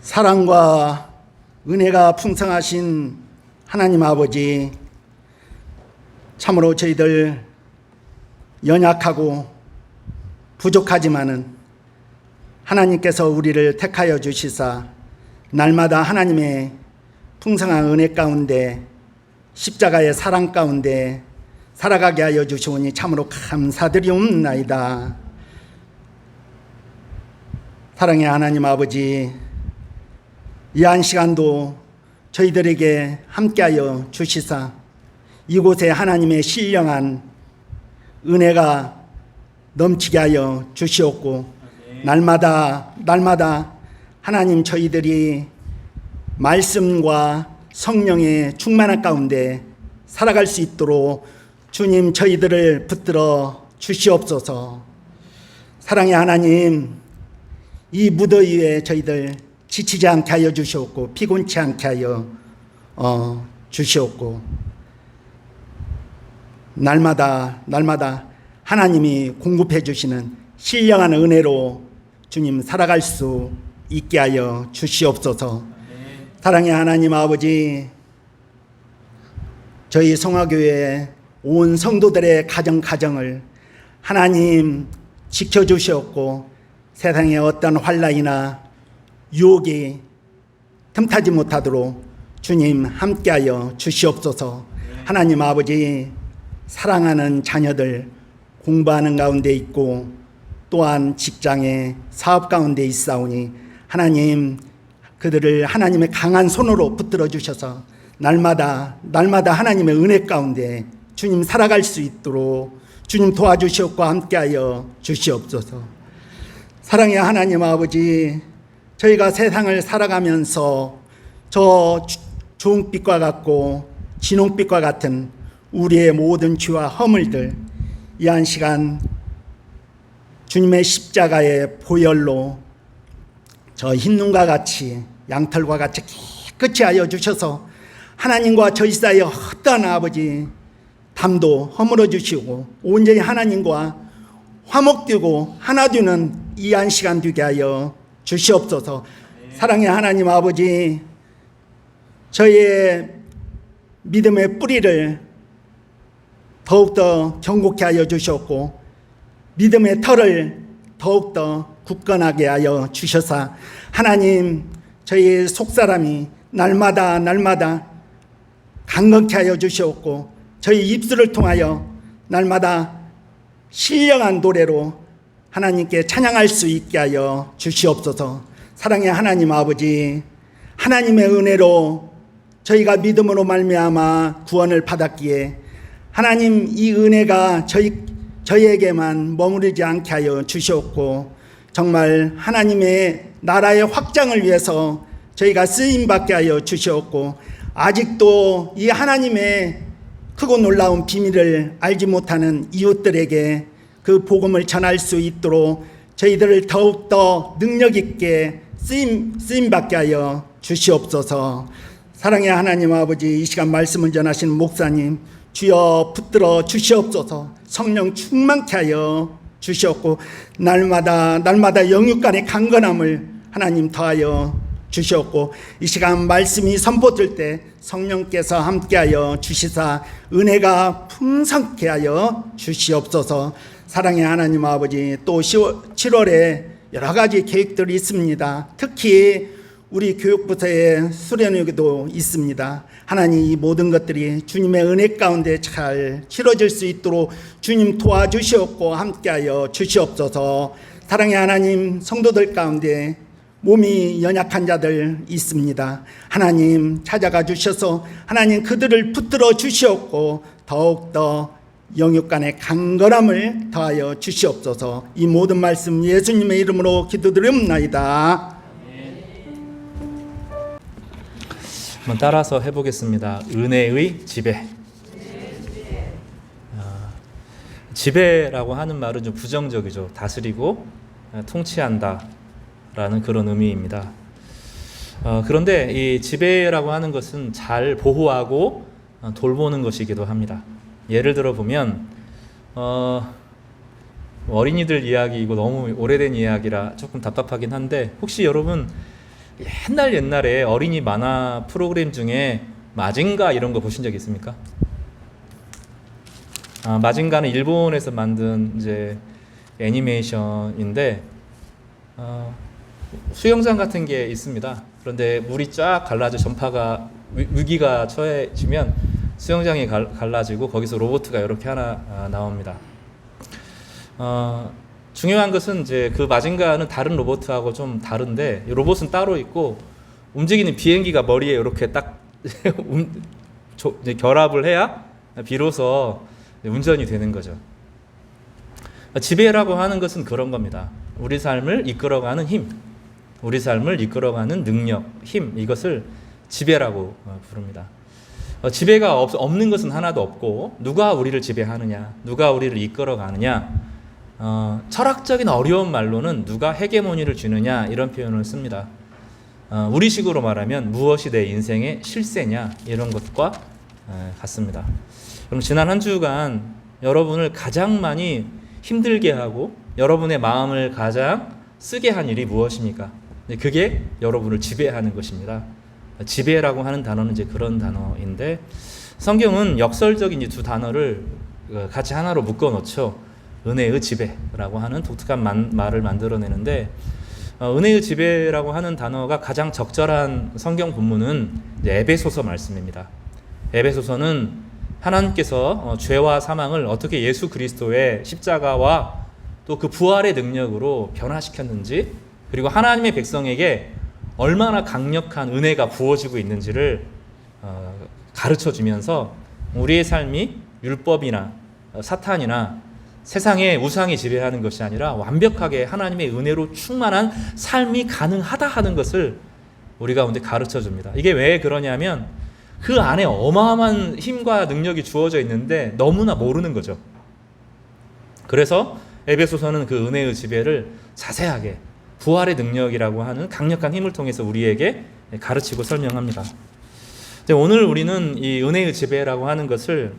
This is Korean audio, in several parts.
사랑과 은혜가 풍성하신 하나님 아버지, 참으로 저희들 연약하고 부족하지만은 하나님께서 우리를 택하여 주시사 날마다 하나님의 풍성한 은혜 가운데 십자가의 사랑 가운데 살아가게 하여 주시오니 참으로 감사드리옵나이다. 사랑의 하나님 아버지, 이 한 시간도 저희들에게 함께하여 주시사 이곳에 하나님의 신령한 은혜가 넘치게 하여 주시옵고 날마다 하나님 저희들이 말씀과 성령의 충만한 가운데 살아갈 수 있도록 주님 저희들을 붙들어 주시옵소서. 사랑의 하나님, 이 무더위에 저희들 지치지 않게 하여 주시옵고 피곤치 않게 하여 주시옵고 날마다 하나님이 공급해 주시는 신령한 은혜로 주님 살아갈 수 있게 하여 주시옵소서. 사랑의 하나님 아버지, 저희 성화교회 온 성도들의 가정을 하나님 지켜주시옵고 세상의 어떤 환난이나 유혹이 틈타지 못하도록 주님 함께하여 주시옵소서. 하나님 아버지, 사랑하는 자녀들 공부하는 가운데 있고 또한 직장에 사업 가운데 있사오니 하나님 그들을 하나님의 강한 손으로 붙들어 주셔서 날마다 하나님의 은혜 가운데 주님 살아갈 수 있도록 주님 도와주시옵고 함께하여 주시옵소서. 사랑의 하나님 아버지, 저희가 세상을 살아가면서 저 주홍빛과 같고 진홍빛과 같은 우리의 모든 죄와 허물들 이 한 시간 주님의 십자가의 보혈로 저 흰눈과 같이 양털과 같이 깨끗이 하여 주셔서 하나님과 저희 사이에 헛다한 아버지 담도 허물어 주시고 온전히 하나님과 화목되고 하나 되는 이 한 시간 되게 하여 주시옵소서. 사랑의 하나님 아버지, 저희의 믿음의 뿌리를 더욱더 견고케 하여 주셨고 믿음의 털을 더욱더 굳건하게 하여 주셔서 하나님 저희의 속사람이 날마다 강건케 하여 주시옵고 저희 입술을 통하여 날마다 신령한 노래로 하나님께 찬양할 수 있게 하여 주시옵소서. 사랑의 하나님 아버지, 하나님의 은혜로 저희가 믿음으로 말미암아 구원을 받았기에 하나님 이 은혜가 저희에게만 머무르지 않게 하여 주시옵고 정말 하나님의 나라의 확장을 위해서 저희가 쓰임받게 하여 주시옵고 아직도 이 하나님의 크고 놀라운 비밀을 알지 못하는 이웃들에게 그 복음을 전할 수 있도록 저희들을 더욱더 능력 있게 쓰임받게 하여 주시옵소서. 사랑의 하나님 아버지, 이 시간 말씀을 전하시는 목사님 주여 붙들어 주시옵소서. 성령 충만케 하여 주시옵고 날마다 영육간의 강건함을 하나님 더하여 주시옵고 이 시간 말씀이 선포될 때 성령께서 함께하여 주시사 은혜가 풍성케 하여 주시옵소서. 사랑의 하나님 아버지, 또 7월에 여러 가지 계획들이 있습니다. 특히 우리 교육부서의 수련회도 있습니다. 하나님 이 모든 것들이 주님의 은혜 가운데 잘 치러질 수 있도록 주님 도와주시옵고 함께하여 주시옵소서. 사랑의 하나님, 성도들 가운데 몸이 연약한 자들 있습니다. 하나님 찾아가 주셔서 하나님 그들을 붙들어 주시옵고 더욱더 영육간의 강건함을 더하여 주시옵소서. 이 모든 말씀 예수님의 이름으로 기도드립니다. 한번 따라서 해보겠습니다. 은혜의 지배. 지배라고 하는 말은 좀 부정적이죠. 다스리고 통치한다 라는 그런 의미입니다. 그런데 이 지배라고 하는 것은 잘 보호하고 돌보는 것이기도 합니다. 예를 들어 보면 어린이들 이야기, 이거 너무 오래된 이야기라 조금 답답하긴 한데 혹시 여러분 옛날에 어린이 만화 프로그램 중에 마징가 이런 거 보신 적 있습니까? 마징가는 일본에서 만든 이제 애니메이션인데 수영장 같은 게 있습니다. 그런데 물이 쫙 갈라져 전파가 위기가 처해지면 수영장이 갈라지고 거기서 로봇가 이렇게 하나 나옵니다. 중요한 것은 이제 그 마징가는 다른 로봇하고 좀 다른데 로봇은 따로 있고 움직이는 비행기가 머리에 이렇게 딱 이제 결합을 해야 비로소 운전이 되는 거죠. 지배라고 하는 것은 그런 겁니다. 우리 삶을 이끌어가는 힘, 우리 삶을 이끌어가는 능력, 힘, 이것을 지배라고 부릅니다. 지배가 없는 것은 하나도 없고 누가 우리를 지배하느냐, 누가 우리를 이끌어가느냐, 철학적인 어려운 말로는 누가 헤게모니를 쥐느냐 이런 표현을 씁니다. 우리식으로 말하면 무엇이 내 인생의 실세냐 이런 것과 같습니다. 그럼 지난 한 주간 여러분을 가장 많이 힘들게 하고 여러분의 마음을 가장 쓰게 한 일이 무엇입니까? 그게 여러분을 지배하는 것입니다. 지배라고 하는 단어는 이제 그런 단어인데 성경은 역설적인 이 두 단어를 같이 하나로 묶어 놓죠. 은혜의 지배라고 하는 독특한 말을 만들어내는데 은혜의 지배라고 하는 단어가 가장 적절한 성경 본문은 이제 에베소서 말씀입니다. 에베소서는 하나님께서 죄와 사망을 어떻게 예수 그리스도의 십자가와 또 그 부활의 능력으로 변화시켰는지 그리고 하나님의 백성에게 얼마나 강력한 은혜가 부어지고 있는지를 가르쳐 주면서 우리의 삶이 율법이나 사탄이나 세상의 우상이 지배하는 것이 아니라 완벽하게 하나님의 은혜로 충만한 삶이 가능하다 하는 것을 우리 가운데 가르쳐 줍니다. 이게 왜 그러냐면 그 안에 어마어마한 힘과 능력이 주어져 있는데 너무나 모르는 거죠. 그래서 에베소서는 그 은혜의 지배를 자세하게 부활의 능력이라고 하는 강력한 힘을 통해서 우리에게 가르치고 설명합니다. 오늘 우리는 이 은혜의 지배라고 하는 것을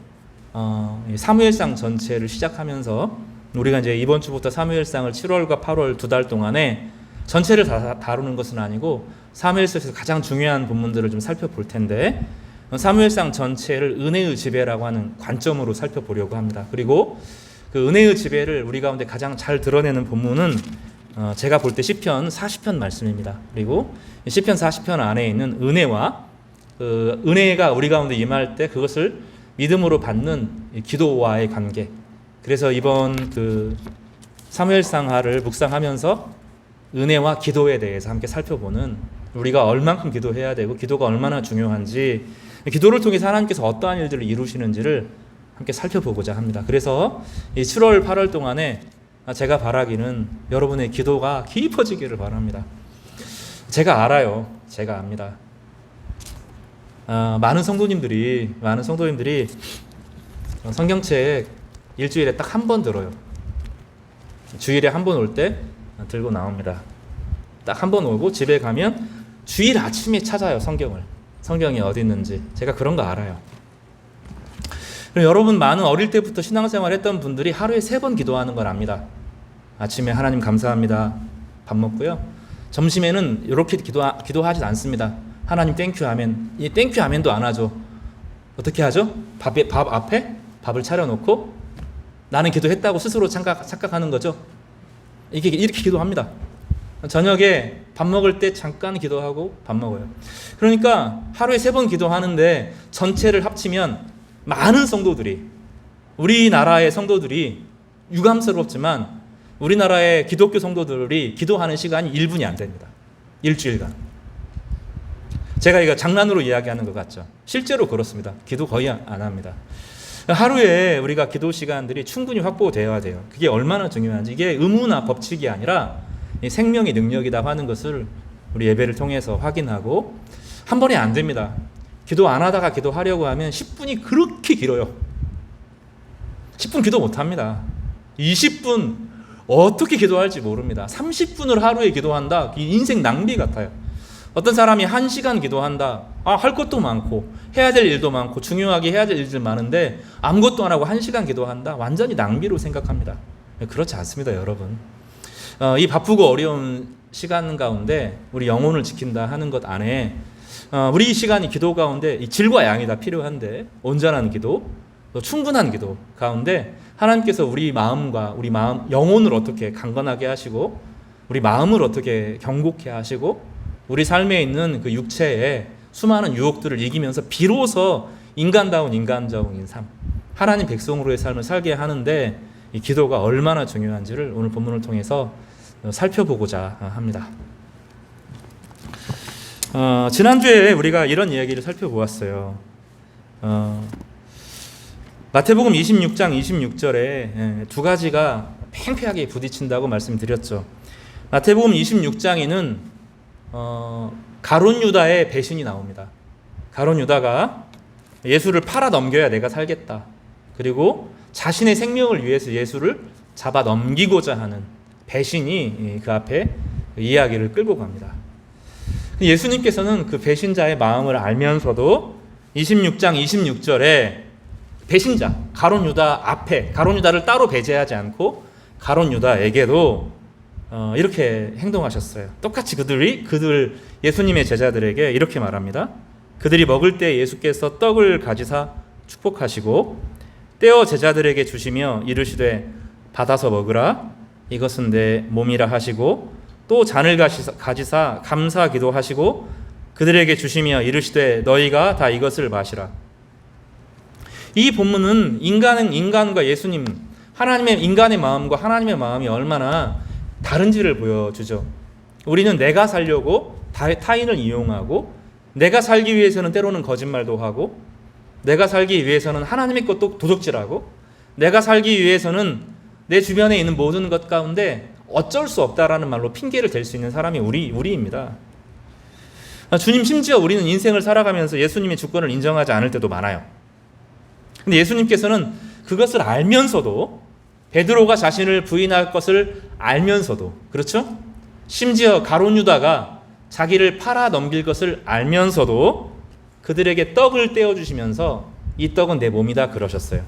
사무엘상 전체를 시작하면서 우리가 이제 이번 주부터 사무엘상을 7월과 8월 2달 동안에 전체를 다 다루는 것은 아니고 사무엘서에서 가장 중요한 본문들을 좀 살펴볼 텐데 사무엘상 전체를 은혜의 지배라고 하는 관점으로 살펴보려고 합니다. 그리고 그 은혜의 지배를 우리 가운데 가장 잘 드러내는 본문은 제가 볼 때 시편 40편 말씀입니다. 그리고 시편 40편 안에 있는 은혜와 그 은혜가 우리 가운데 임할 때 그것을 믿음으로 받는 기도와의 관계. 그래서 이번 그 사무엘상하를 묵상하면서 은혜와 기도에 대해서 함께 살펴보는 우리가 얼만큼 기도해야 되고 기도가 얼마나 중요한지 기도를 통해서 하나님께서 어떠한 일들을 이루시는지를 함께 살펴보고자 합니다. 그래서 이 7월 8월 동안에 제가 바라기는 여러분의 기도가 깊어지기를 바랍니다. 제가 알아요. 제가 압니다. 많은 성도님들이 성경책 일주일에 딱 한 번 들어요. 주일에 한 번 올 때 들고 나옵니다. 딱 한 번 오고 집에 가면 주일 아침에 찾아요. 성경이 어디 있는지. 제가 그런 거 알아요. 여러분 많은 어릴 때부터 신앙생활 했던 분들이 하루에 3번 기도하는 걸 압니다. 아침에 하나님 감사합니다. 밥 먹고요. 점심에는 이렇게 기도하지 않습니다. 하나님 땡큐 아멘. 이 땡큐 아멘도 안 하죠. 어떻게 하죠? 밥 앞에 밥을 차려놓고 나는 기도했다고 스스로 착각하는 거죠. 이렇게 기도합니다. 저녁에 밥 먹을 때 잠깐 기도하고 밥 먹어요. 그러니까 하루에 3번 기도하는데 전체를 합치면 많은 성도들이 우리나라의 성도들이 유감스럽지만 우리나라의 기독교 성도들이 기도하는 시간이 1분이 안 됩니다. 일주일간. 제가 이거 장난으로 이야기하는 것 같죠. 실제로 그렇습니다. 기도 거의 안 합니다. 하루에 우리가 기도 시간들이 충분히 확보되어야 돼요. 그게 얼마나 중요한지. 이게 의무나 법칙이 아니라 생명의 능력이다 하는 것을 우리 예배를 통해서 확인하고 한 번에 안 됩니다. 기도 안 하다가 기도하려고 하면 10분이 그렇게 길어요. 10분 기도 못 합니다. 20분 어떻게 기도할지 모릅니다. 30분을 하루에 기도한다. 인생 낭비 같아요. 어떤 사람이 1시간 기도한다. 할 것도 많고 해야 될 일도 많고 중요하게 해야 될 일들 많은데 아무것도 안 하고 1시간 기도한다. 완전히 낭비로 생각합니다. 그렇지 않습니다, 여러분. 이 바쁘고 어려운 시간 가운데 우리 영혼을 지킨다 하는 것 안에 우리 이 시간이 기도 가운데 이 질과 양이 다 필요한데 온전한 기도, 또 충분한 기도 가운데 하나님께서 우리 마음과 우리 마음 영혼을 어떻게 강건하게 하시고 우리 마음을 어떻게 경고케 하시고 우리 삶에 있는 그 육체의 수많은 유혹들을 이기면서 비로소 인간다운 인간적인 삶, 하나님 백성으로의 삶을 살게 하는데 이 기도가 얼마나 중요한지를 오늘 본문을 통해서 살펴보고자 합니다. 지난주에 우리가 이런 이야기를 살펴보았어요. 마태복음 26장 26절에 두 가지가 팽팽하게 부딪힌다고 말씀드렸죠. 마태복음 26장에는 가룟 유다의 배신이 나옵니다. 가룟 유다가 예수를 팔아 넘겨야 내가 살겠다. 그리고 자신의 생명을 위해서 예수를 잡아 넘기고자 하는 배신이 그 앞에 이야기를 끌고 갑니다. 예수님께서는 그 배신자의 마음을 알면서도 26장 26절에 배신자 가룟 유다 앞에 가룟 유다를 따로 배제하지 않고 가룟 유다에게도 이렇게 행동하셨어요. 똑같이 그들 예수님의 제자들에게 이렇게 말합니다. 그들이 먹을 때 예수께서 떡을 가지사 축복하시고 떼어 제자들에게 주시며 이르시되 받아서 먹으라 이것은 내 몸이라 하시고 또 잔을 가지사 감사 기도하시고 그들에게 주시며 이르시되 너희가 다 이것을 마시라. 이 본문은 인간과 예수님 하나님의 인간의 마음과 하나님의 마음이 얼마나 다른지를 보여주죠. 우리는 내가 살려고 타인을 이용하고 내가 살기 위해서는 때로는 거짓말도 하고 내가 살기 위해서는 하나님의 것도 도둑질하고 내가 살기 위해서는 내 주변에 있는 모든 것 가운데 어쩔 수 없다라는 말로 핑계를 댈 수 있는 사람이 우리입니다. 주님 심지어 우리는 인생을 살아가면서 예수님의 주권을 인정하지 않을 때도 많아요. 근데 예수님께서는 그것을 알면서도 베드로가 자신을 부인할 것을 알면서도 그렇죠? 심지어 가룟 유다가 자기를 팔아 넘길 것을 알면서도 그들에게 떡을 떼어주시면서 이 떡은 내 몸이다 그러셨어요.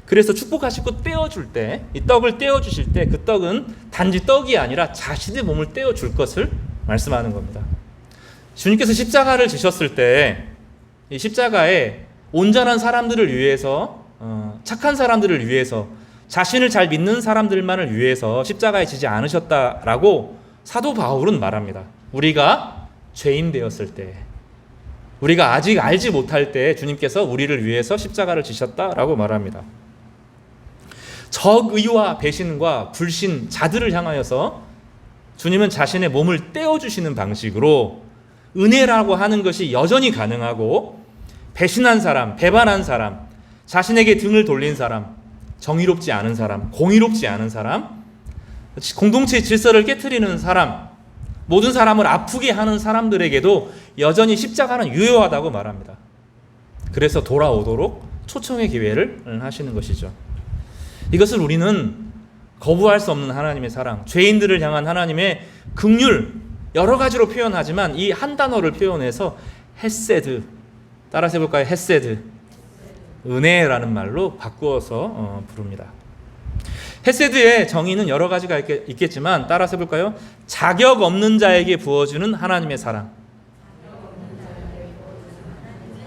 그래서 축복하시고 떼어줄 때 이 떡을 떼어주실 때 그 떡은 단지 떡이 아니라 자신의 몸을 떼어줄 것을 말씀하는 겁니다. 주님께서 십자가를 지셨을 때 이 십자가에 온전한 사람들을 위해서 착한 사람들을 위해서 자신을 잘 믿는 사람들만을 위해서 십자가에 지지 않으셨다라고 사도 바울은 말합니다. 우리가 죄인 되었을 때 우리가 아직 알지 못할 때 주님께서 우리를 위해서 십자가를 지셨다라고 말합니다. 적의와 배신과 불신 자들을 향하여서 주님은 자신의 몸을 떼어주시는 방식으로 은혜라고 하는 것이 여전히 가능하고 배신한 사람, 배반한 사람, 자신에게 등을 돌린 사람, 정의롭지 않은 사람, 공의롭지 않은 사람, 공동체의 질서를 깨트리는 사람, 모든 사람을 아프게 하는 사람들에게도 여전히 십자가는 유효하다고 말합니다. 그래서 돌아오도록 초청의 기회를 하시는 것이죠. 이것을 우리는 거부할 수 없는 하나님의 사랑, 죄인들을 향한 하나님의 긍휼 여러 가지로 표현하지만 이 한 단어를 표현해서 헤세드, 따라서 해볼까요? 헤세드, 은혜라는 말로 바꾸어서 부릅니다. 헤세드의 정의는 여러 가지가 있겠지만 따라서 해볼까요? 자격 없는 자에게 부어주는 하나님의 사랑,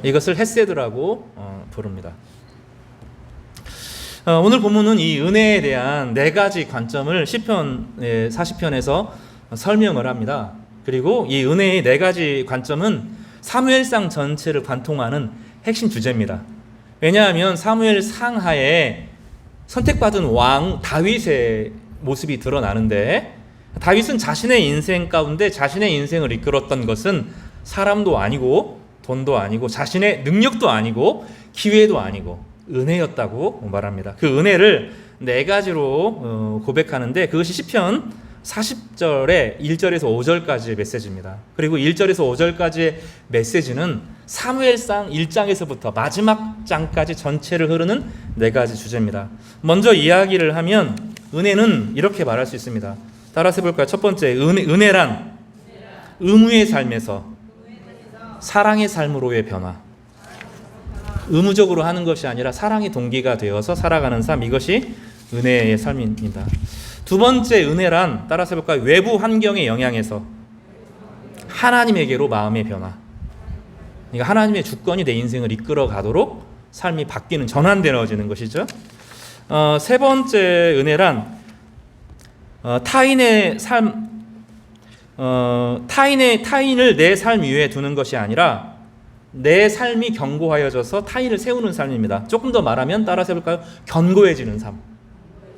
이것을 헤세드라고 부릅니다. 오늘 본문은 이 은혜에 대한 네 가지 관점을 시편 40편에서 설명을 합니다. 그리고 이 은혜의 네 가지 관점은 사무엘상 전체를 관통하는 핵심 주제입니다. 왜냐하면 사무엘 상하에 선택받은 왕 다윗의 모습이 드러나는데 다윗은 자신의 인생 가운데 자신의 인생을 이끌었던 것은 사람도 아니고 돈도 아니고 자신의 능력도 아니고 기회도 아니고 은혜였다고 말합니다. 그 은혜를 네 가지로 고백하는데 그것이 시편 40절의 1절에서 5절까지의 메시지입니다. 그리고 1절에서 5절까지의 메시지는 사무엘상 1장에서부터 마지막 장까지 전체를 흐르는 네 가지 주제입니다. 먼저 이야기를 하면 은혜는 이렇게 말할 수 있습니다. 따라서 해볼까요? 첫 번째, 은혜란 의무의 삶에서 사랑의 삶으로의 변화. 의무적으로 하는 것이 아니라 사랑의 동기가 되어서 살아가는 삶, 이것이 은혜의 삶입니다. 두 번째 은혜란 따라서 해볼까요? 외부 환경의 영향에서 하나님에게로 마음의 변화. 그러니까 하나님의 주권이 내 인생을 이끌어 가도록 삶이 바뀌는, 전환되어지는 것이죠. 세 번째 은혜란 타인을 내 삶 위에 두는 것이 아니라 내 삶이 견고하여져서 타인을 세우는 삶입니다. 조금 더 말하면 따라서 해볼까요? 견고해지는 삶.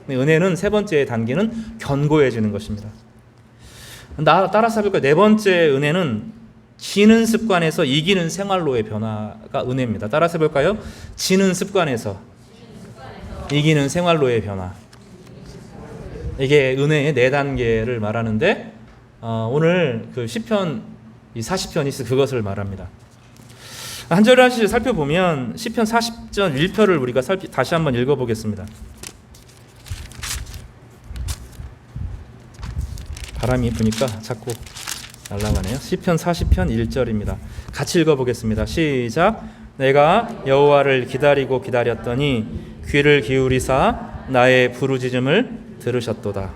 은혜는 세 번째 단계는 견고해지는 것입니다. 따라서 해볼까요? 네 번째 은혜는 지는 습관에서 이기는 생활로의 변화가 은혜입니다. 따라서 해볼까요? 지는 습관에서 이기는 생활로의 변화. 이게 은혜의 네 단계를 말하는데 오늘 그 시편 40편이 그것을 말합니다. 한 절을 하나씩 살펴보면 시편 40편 1편을 우리가 다시 한번 읽어보겠습니다. 바람이 부니까 자꾸 날아가네요. 시편 40편 1절입니다. 같이 읽어보겠습니다. 시작. 내가 여호와를 기다리고 기다렸더니 귀를 기울이사 나의 부르짖음을 들으셨도다.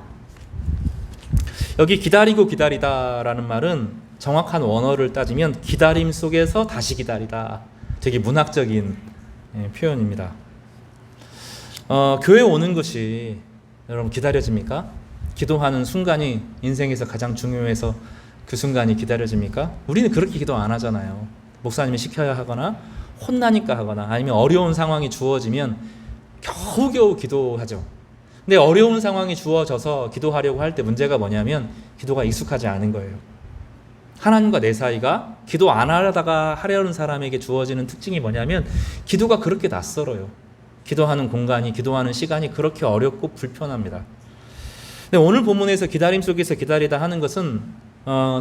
여기 기다리고 기다리다라는 말은 정확한 원어를 따지면 기다림 속에서 다시 기다리다. 되게 문학적인 표현입니다. 교회 오는 것이 여러분 기다려집니까? 기도하는 순간이 인생에서 가장 중요해서 그 순간이 기다려집니까? 우리는 그렇게 기도 안 하잖아요. 목사님이 시켜야 하거나 혼나니까 하거나 아니면 어려운 상황이 주어지면 겨우겨우 기도하죠. 근데 어려운 상황이 주어져서 기도하려고 할 때 문제가 뭐냐면 기도가 익숙하지 않은 거예요. 하나님과 내 사이가 기도 안 하다가 하려는 사람에게 주어지는 특징이 뭐냐면 기도가 그렇게 낯설어요. 기도하는 공간이, 기도하는 시간이 그렇게 어렵고 불편합니다. 근데 오늘 본문에서 기다림 속에서 기다리다 하는 것은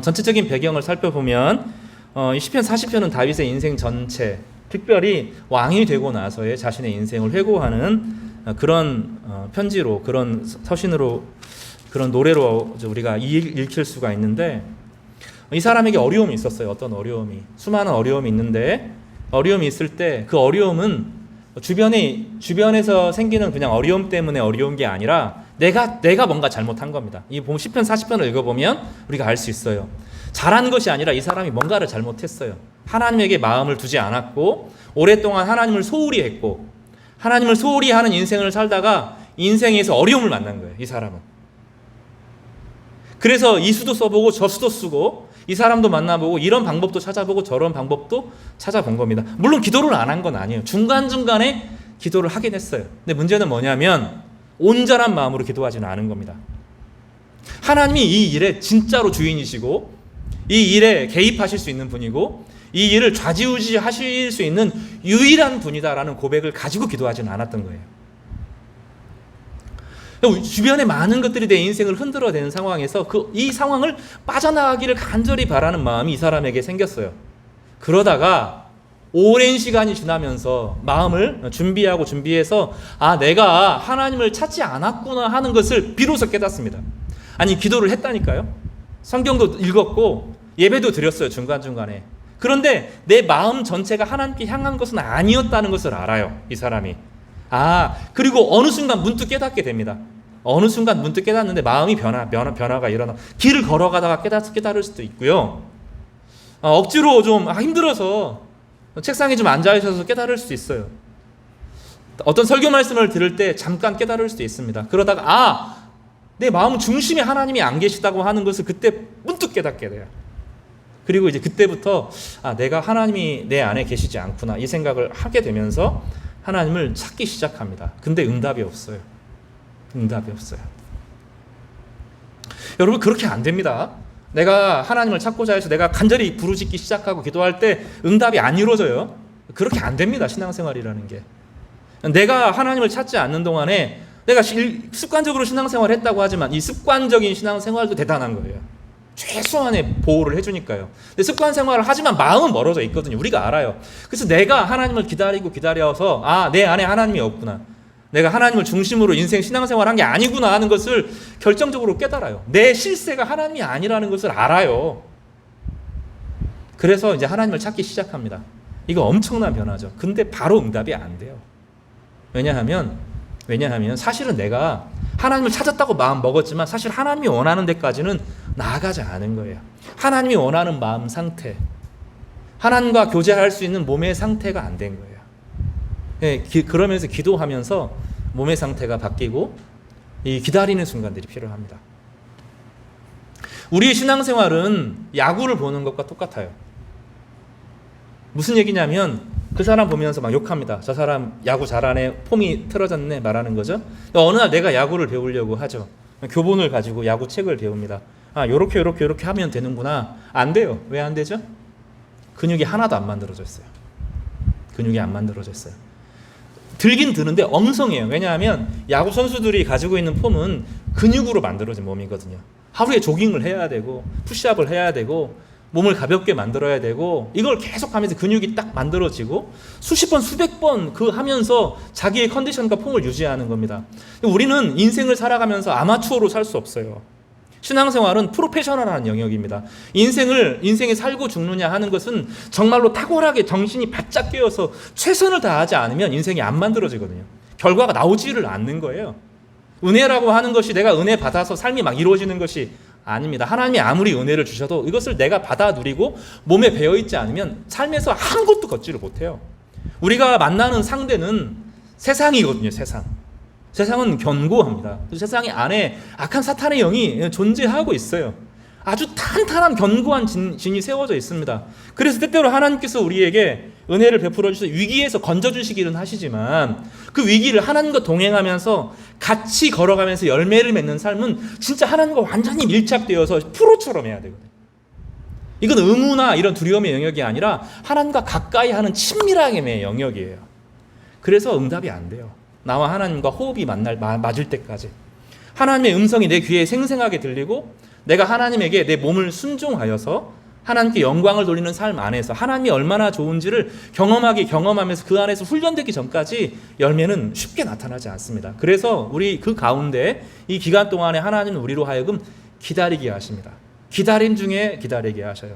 전체적인 배경을 살펴보면 이 시편 40편은 다윗의 인생 전체, 특별히 왕이 되고 나서의 자신의 인생을 회고하는 그런 편지로, 그런 서신으로, 그런 노래로 우리가 읽힐 수가 있는데 이 사람에게 어려움이 있었어요. 어떤 어려움이, 수많은 어려움이 있는데 어려움이 있을 때 그 어려움은 주변에서 생기는 그냥 어려움 때문에 어려운 게 아니라 내가 뭔가 잘못한 겁니다. 이 시편 40편을 읽어보면 우리가 알 수 있어요. 잘한 것이 아니라 이 사람이 뭔가를 잘못했어요. 하나님에게 마음을 두지 않았고 오랫동안 하나님을 소홀히 했고 하나님을 소홀히 하는 인생을 살다가 인생에서 어려움을 만난 거예요. 이 사람은. 그래서 이 수도 써보고 저 수도 쓰고 이 사람도 만나보고 이런 방법도 찾아보고 저런 방법도 찾아본 겁니다. 물론 기도를 안 한 건 아니에요. 중간중간에 기도를 하긴 했어요. 근데 문제는 뭐냐면 온전한 마음으로 기도하지는 않은 겁니다. 하나님이 이 일에 진짜로 주인이시고 이 일에 개입하실 수 있는 분이고 이 일을 좌지우지 하실 수 있는 유일한 분이다라는 고백을 가지고 기도하지는 않았던 거예요. 주변에 많은 것들이 내 인생을 흔들어대는 상황에서 이 상황을 빠져나가기를 간절히 바라는 마음이 이 사람에게 생겼어요. 그러다가 오랜 시간이 지나면서 마음을 준비해서 내가 하나님을 찾지 않았구나 하는 것을 비로소 깨닫습니다. 아니 기도를 했다니까요. 성경도 읽었고 예배도 드렸어요. 중간중간에. 그런데 내 마음 전체가 하나님께 향한 것은 아니었다는 것을 알아요. 이 사람이. 그리고 어느 순간 문득 깨닫게 됩니다. 어느 순간 문득 깨닫는데 마음이 변화가 일어나. 길을 걸어가다가 깨달을 수도 있고요. 억지로 좀 힘들어서 책상에 좀 앉아있어서 깨달을 수도 있어요. 어떤 설교 말씀을 들을 때 잠깐 깨달을 수도 있습니다. 그러다가 내 마음 중심에 하나님이 안 계시다고 하는 것을 그때 문득 깨닫게 돼요. 그리고 이제 그때부터 내가 하나님이 내 안에 계시지 않구나 이 생각을 하게 되면서 하나님을 찾기 시작합니다. 근데 응답이 없어요. 응답이 없어요. 여러분 그렇게 안 됩니다. 내가 하나님을 찾고자 해서 내가 간절히 부르짖기 시작하고 기도할 때 응답이 안 이루어져요. 그렇게 안 됩니다. 신앙생활이라는 게. 내가 하나님을 찾지 않는 동안에 내가 습관적으로 신앙생활을 했다고 하지만 이 습관적인 신앙생활도 대단한 거예요. 최소한의 보호를 해주니까요. 근데 습관 생활을 하지만 마음은 멀어져 있거든요. 우리가 알아요. 그래서 내가 하나님을 기다려서 내 안에 하나님이 없구나. 내가 하나님을 중심으로 인생 신앙생활을 한 게 아니구나 하는 것을 결정적으로 깨달아요. 내 실세가 하나님이 아니라는 것을 알아요. 그래서 이제 하나님을 찾기 시작합니다. 이거 엄청난 변화죠. 근데 바로 응답이 안 돼요. 왜냐하면 사실은 내가 하나님을 찾았다고 마음 먹었지만 사실 하나님이 원하는 데까지는 나아가지 않은 거예요. 하나님이 원하는 마음 상태, 하나님과 교제할 수 있는 몸의 상태가 안 된 거예요. 예, 그러면서 기도하면서 몸의 상태가 바뀌고 이 기다리는 순간들이 필요합니다. 우리의 신앙생활은 야구를 보는 것과 똑같아요. 무슨 얘기냐면 그 사람 보면서 막 욕합니다. 저 사람 야구 잘하네, 폼이 틀어졌네 말하는 거죠. 어느 날 내가 야구를 배우려고 하죠. 교본을 가지고 야구 책을 배웁니다. 아, 요렇게 하면 되는구나. 안 돼요. 왜 안 되죠? 근육이 하나도 안 만들어졌어요. 근육이 안 만들어졌어요. 들긴 드는데 엉성해요. 왜냐하면 야구 선수들이 가지고 있는 폼은 근육으로 만들어진 몸이거든요. 하루에 조깅을 해야 되고 푸시업을 해야 되고 몸을 가볍게 만들어야 되고 이걸 계속하면서 근육이 딱 만들어지고 수십 번 수백 번 그 하면서 자기의 컨디션과 폼을 유지하는 겁니다. 우리는 인생을 살아가면서 아마추어로 살 수 없어요. 신앙생활은 프로페셔널한 영역입니다. 인생에 살고 죽느냐 하는 것은 정말로 탁월하게 정신이 바짝 깨어서 최선을 다하지 않으면 인생이 안 만들어지거든요. 결과가 나오지를 않는 거예요. 은혜라고 하는 것이 내가 은혜 받아서 삶이 막 이루어지는 것이 아닙니다. 하나님이 아무리 은혜를 주셔도 이것을 내가 받아 누리고 몸에 배어있지 않으면 삶에서 아무것도 걷지를 못해요. 우리가 만나는 상대는 세상이거든요. 세상은 견고합니다. 세상의 안에 악한 사탄의 영이 존재하고 있어요. 아주 탄탄한 견고한 진이 세워져 있습니다. 그래서 때때로 하나님께서 우리에게 은혜를 베풀어 주셔서 위기에서 건져주시기는 하시지만 그 위기를 하나님과 동행하면서 같이 걸어가면서 열매를 맺는 삶은 진짜 하나님과 완전히 밀착되어서 프로처럼 해야 되거든요. 이건 의무나 이런 두려움의 영역이 아니라 하나님과 가까이 하는 친밀함의 영역이에요. 그래서 응답이 안 돼요. 나와 하나님과 호흡이 맞을 때까지 하나님의 음성이 내 귀에 생생하게 들리고 내가 하나님에게 내 몸을 순종하여서 하나님께 영광을 돌리는 삶 안에서 하나님이 얼마나 좋은지를 경험하면서 그 안에서 훈련되기 전까지 열매는 쉽게 나타나지 않습니다. 그래서 우리 그 가운데 이 기간 동안에 하나님은 우리로 하여금 기다리게 하십니다. 기다림 중에 기다리게 하셔요.